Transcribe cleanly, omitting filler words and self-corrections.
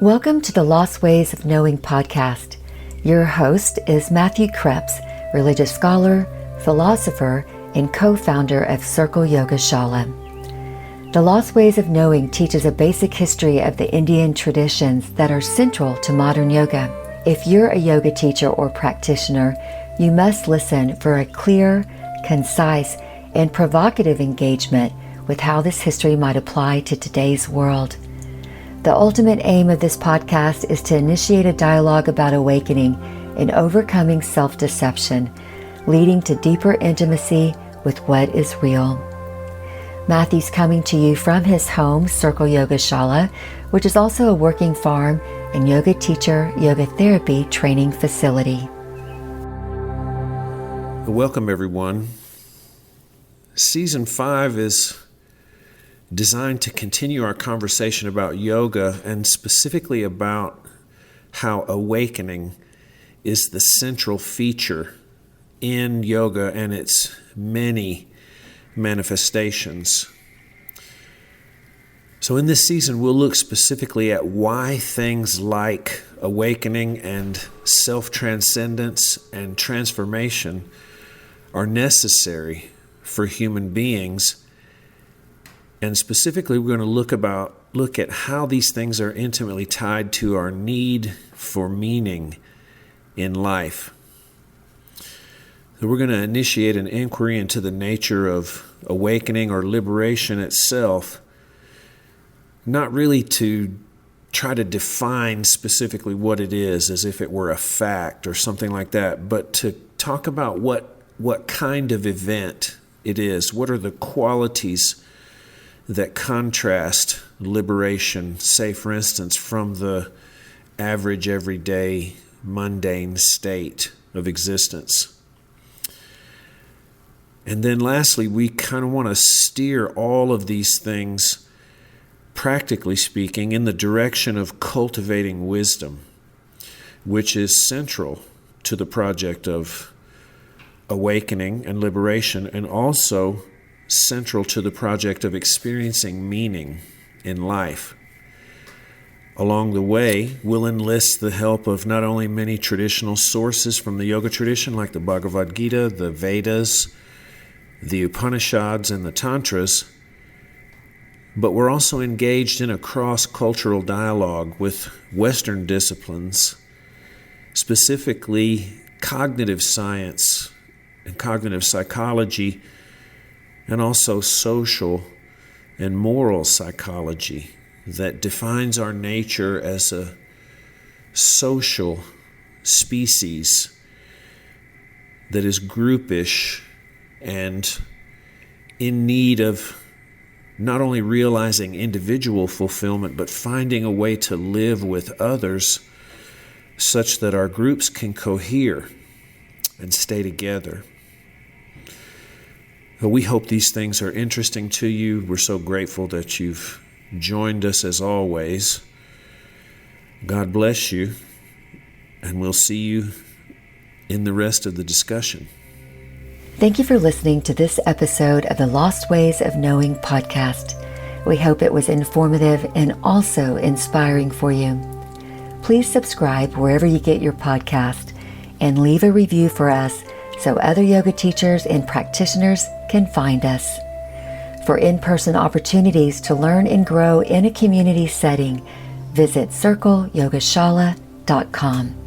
Welcome to the Lost Ways of Knowing podcast. Your host is Matthew Krebs, religious scholar, philosopher, and co-founder of Circle Yoga Shala. The Lost Ways of Knowing teaches a basic history of the Indian traditions that are central to modern yoga. If you're a yoga teacher or practitioner, you must listen for a clear, concise, and provocative engagement with how this history might apply to today's world. The ultimate aim of this podcast is to initiate a dialogue about awakening and overcoming self-deception, leading to deeper intimacy with what is real. Matthew's coming to you from his home, Circle Yoga Shala, which is also a working farm and yoga teacher, yoga therapy training facility. Welcome, everyone. Season 5 is designed to continue our conversation about yoga and specifically about how awakening is the central feature in yoga and its many manifestations. So in this season, we'll look specifically at why things like awakening and self-transcendence and transformation are necessary for human beings. And specifically, we're going to look at how these things are intimately tied to our need for meaning in life. So we're going to initiate an inquiry into the nature of awakening or liberation itself, not really to try to define specifically what it is as if it were a fact or something like that, but to talk about what kind of event it is. What are the qualities that contrast liberation, say for instance, from the average, everyday, mundane state of existence. And then lastly, we kind of want to steer all of these things, practically speaking, in the direction of cultivating wisdom, which is central to the project of awakening and liberation, and also central to the project of experiencing meaning in life. Along the way, we'll enlist the help of not only many traditional sources from the yoga tradition, like the Bhagavad Gita, the Vedas, the Upanishads, and the Tantras, but we're also engaged in a cross-cultural dialogue with Western disciplines, specifically cognitive science and cognitive psychology, and also social and moral psychology that defines our nature as a social species that is groupish and in need of not only realizing individual fulfillment, but finding a way to live with others such that our groups can cohere and stay together. We hope these things are interesting to you. We're so grateful that you've joined us as always. God bless you, and we'll see you in the rest of the discussion. Thank you for listening to this episode of the Lost Ways of Knowing podcast. We hope it was informative and also inspiring for you. Please subscribe wherever you get your podcast and leave a review for us so other yoga teachers and practitioners can find us. For in-person opportunities to learn and grow in a community setting, visit circleyogashala.com.